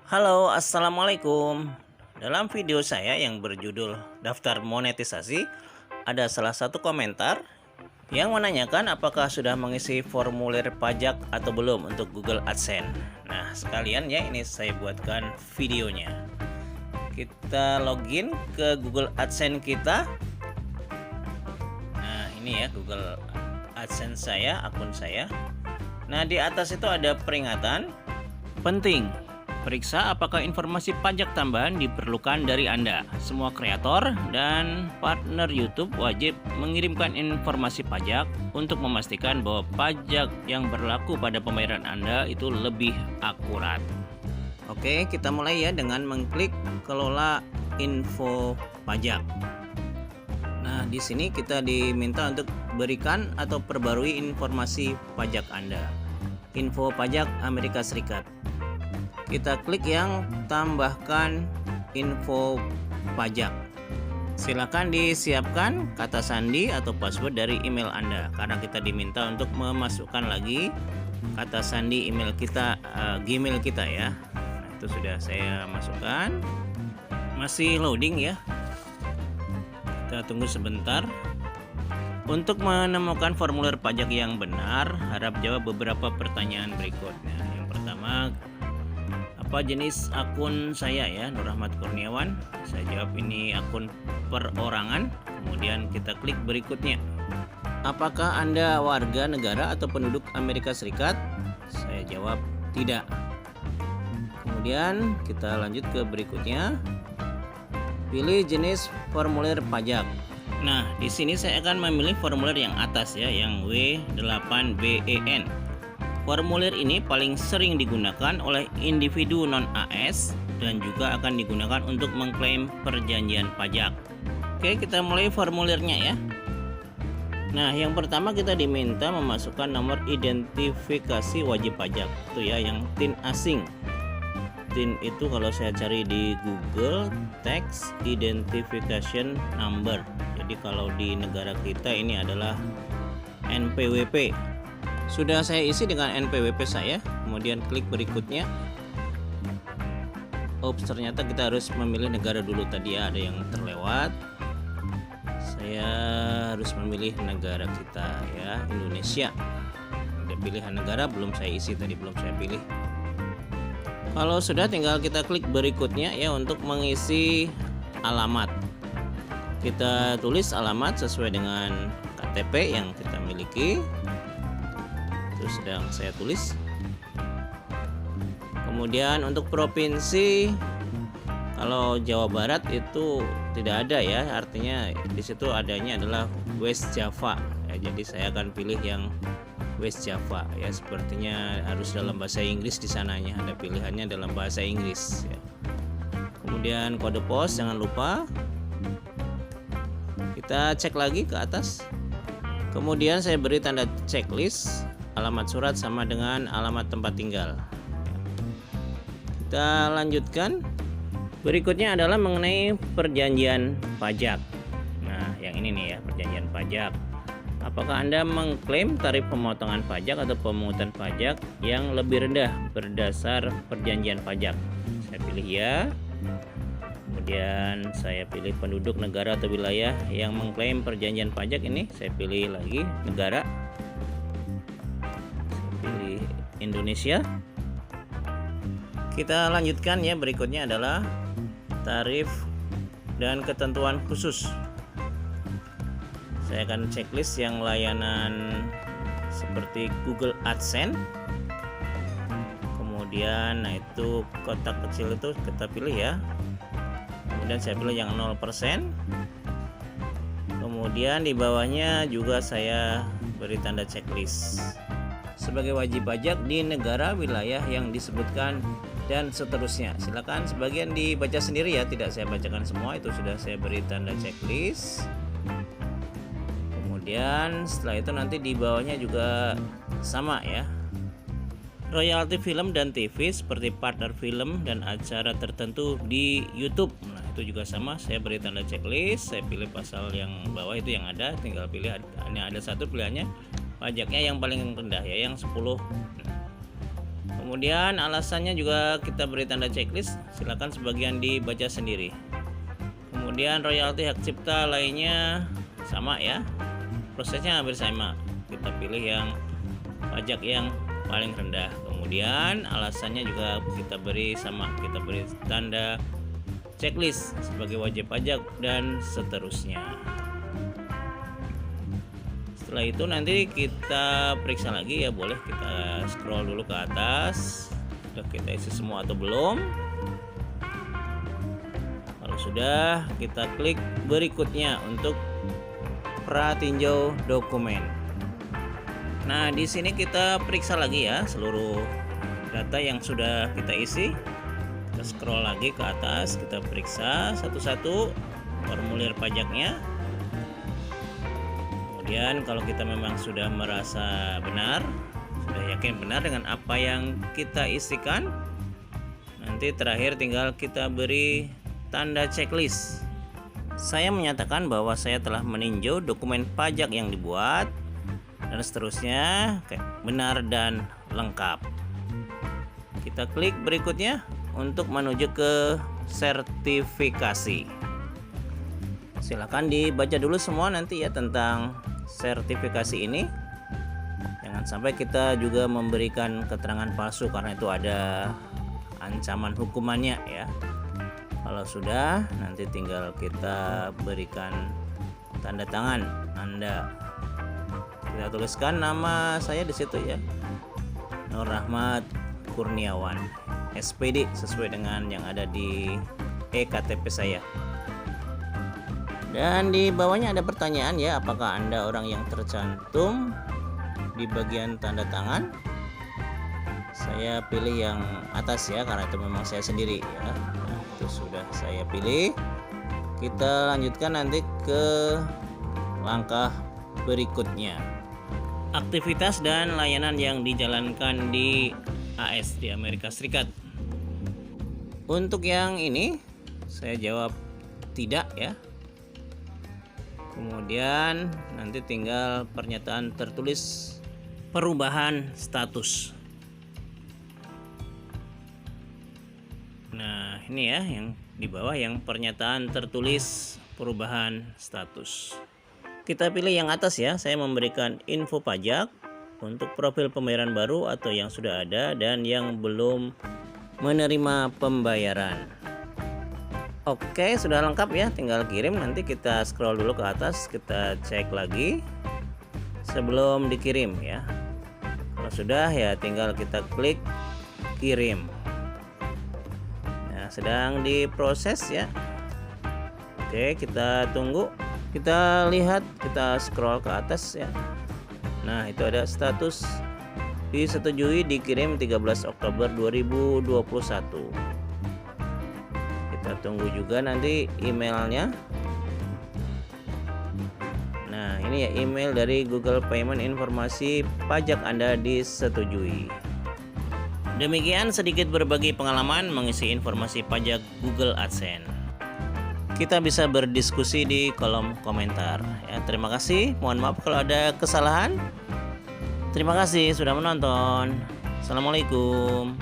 Halo, assalamualaikum. Dalam video saya yang berjudul Daftar Monetisasi, ada salah satu komentar yang menanyakan apakah sudah mengisi formulir pajak atau belum untuk Google AdSense. Nah, sekalian ya, ini saya buatkan videonya. Kita login ke Google AdSense kita. Nah, ini ya Google AdSense saya, akun saya. Nah, di atas itu ada peringatan penting. Periksa apakah informasi pajak tambahan diperlukan dari Anda. Semua kreator dan partner YouTube wajib mengirimkan informasi pajak untuk memastikan bahwa pajak yang berlaku pada pembayaran Anda itu lebih akurat. Oke, kita mulai ya dengan mengklik kelola info pajak. Nah, di sini kita diminta untuk berikan atau perbarui informasi pajak Anda. Info pajak Amerika Serikat. Kita klik yang tambahkan info pajak. Silakan disiapkan kata sandi atau password dari email Anda karena kita diminta untuk memasukkan lagi kata sandi email kita, Gmail kita ya. Nah, itu sudah saya masukkan. Masih loading ya. Kita tunggu sebentar. Untuk menemukan formulir pajak yang benar, harap jawab beberapa pertanyaan berikutnya. Yang pertama, apa jenis akun saya ya, Nur Rahmat Kurniawan. Saya jawab ini akun perorangan. Kemudian kita klik berikutnya. Apakah Anda warga negara atau penduduk Amerika Serikat? Saya jawab tidak. Kemudian kita lanjut ke berikutnya. Pilih jenis formulir pajak. Nah, di sini saya akan memilih formulir yang atas ya, yang W8BEN. Formulir ini paling sering digunakan oleh individu non-AS dan juga akan digunakan untuk mengklaim perjanjian pajak. Oke, kita mulai formulirnya ya. Nah, yang pertama kita diminta memasukkan nomor identifikasi wajib pajak. Itu ya, yang TIN asing. TIN itu kalau saya cari di Google, Tax Identification Number. Jadi kalau di negara kita ini adalah NPWP. Sudah saya isi dengan NPWP saya, kemudian klik berikutnya. Oops, ternyata kita harus memilih negara dulu tadi ya, ada yang terlewat. Saya harus memilih negara kita ya, Indonesia. Ada pilihan negara belum saya isi tadi, belum saya pilih. Kalau sudah tinggal kita klik berikutnya ya untuk mengisi alamat. Kita tulis alamat sesuai dengan KTP yang kita miliki. Itu sedang saya tulis. Kemudian untuk provinsi, kalau Jawa Barat itu tidak ada ya, artinya di situ adanya adalah West Java ya, jadi saya akan pilih yang West Java ya, sepertinya harus dalam bahasa Inggris di sananya, ada pilihannya dalam bahasa Inggris ya. Kemudian kode pos jangan lupa. Kita cek lagi ke atas. Kemudian saya beri tanda checklist. Alamat surat sama dengan alamat tempat tinggal. Kita lanjutkan. Berikutnya adalah mengenai perjanjian pajak. Nah, yang ini nih ya, perjanjian pajak. Apakah Anda mengklaim tarif pemotongan pajak atau pemungutan pajak yang lebih rendah berdasar perjanjian pajak? Saya pilih ya. Kemudian saya pilih penduduk negara atau wilayah yang mengklaim perjanjian pajak ini. Saya pilih lagi negara. Pilih Indonesia. Kita lanjutkan ya, berikutnya adalah tarif dan ketentuan khusus. Saya akan checklist yang layanan seperti Google AdSense. Kemudian nah itu kotak kecil itu kita pilih ya. Kemudian saya pilih yang 0%. Kemudian di bawahnya juga saya beri tanda checklist sebagai wajib pajak di negara wilayah yang disebutkan dan seterusnya. Silakan sebagian dibaca sendiri ya, tidak saya bacakan semua, itu sudah saya beri tanda checklist. Kemudian setelah itu nanti di bawahnya juga sama ya. Royalti film dan TV seperti partner film dan acara tertentu di YouTube. Nah, itu juga sama, saya beri tanda checklist, saya pilih pasal yang bawah itu yang ada, tinggal pilih hanya ada satu pilihannya. Pajaknya yang paling rendah ya, yang 10. Kemudian alasannya juga kita beri tanda checklist, silakan sebagian dibaca sendiri. Kemudian royalti hak cipta lainnya sama ya, prosesnya hampir sama. Kita pilih yang pajak yang paling rendah. Kemudian alasannya juga kita beri sama, kita beri tanda checklist sebagai wajib pajak dan seterusnya. Setelah itu nanti kita periksa lagi ya, boleh kita scroll dulu ke atas, sudah kita isi semua atau belum. Kalau sudah, kita klik berikutnya untuk pratinjau dokumen. Nah, di sini kita periksa lagi ya seluruh data yang sudah kita isi. Kita scroll lagi ke atas, kita periksa satu-satu formulir pajaknya. Kemudian kalau kita memang sudah merasa benar, sudah yakin benar dengan apa yang kita isikan, nanti terakhir tinggal kita beri tanda checklist. Saya menyatakan bahwa saya telah meninjau dokumen pajak yang dibuat, dan seterusnya benar dan lengkap. Kita klik berikutnya untuk menuju ke sertifikasi. Silahkan dibaca dulu semua nanti ya tentang sertifikasi ini. Jangan sampai kita juga memberikan keterangan palsu, karena itu ada ancaman hukumannya ya. Kalau sudah, nanti tinggal kita berikan tanda tangan Anda. Kita tuliskan nama saya di situ ya, Nur Rahmat Kurniawan, SPD sesuai dengan yang ada di eKTP saya. Dan di bawahnya ada pertanyaan ya, apakah Anda orang yang tercantum di bagian tanda tangan? Saya pilih yang atas ya, karena itu memang saya sendiri ya. Nah, itu sudah saya pilih. Kita lanjutkan nanti ke langkah berikutnya. Aktivitas dan layanan yang dijalankan di AS, di Amerika Serikat. Untuk yang ini saya jawab tidak ya. Kemudian nanti tinggal pernyataan tertulis perubahan status. Nah, ini ya yang di bawah, yang pernyataan tertulis perubahan status. Kita pilih yang atas ya, saya memberikan info pajak untuk profil pembayaran baru atau yang sudah ada dan yang belum menerima pembayaran. Oke, sudah lengkap ya, tinggal kirim. Nanti kita scroll dulu ke atas, kita cek lagi sebelum dikirim ya. Kalau sudah ya tinggal kita klik kirim. Nah, sedang diproses ya. Oke, kita tunggu. Kita lihat, kita scroll ke atas ya. Nah, itu ada status disetujui dikirim 13 Oktober 2021. Kita tunggu juga nanti emailnya. Nah, ini ya email dari Google Payment, informasi pajak Anda disetujui. Demikian sedikit berbagi pengalaman mengisi informasi pajak Google AdSense. Kita bisa berdiskusi di kolom komentar ya. Terima kasih, mohon maaf kalau ada kesalahan. Terima kasih sudah menonton. Assalamualaikum.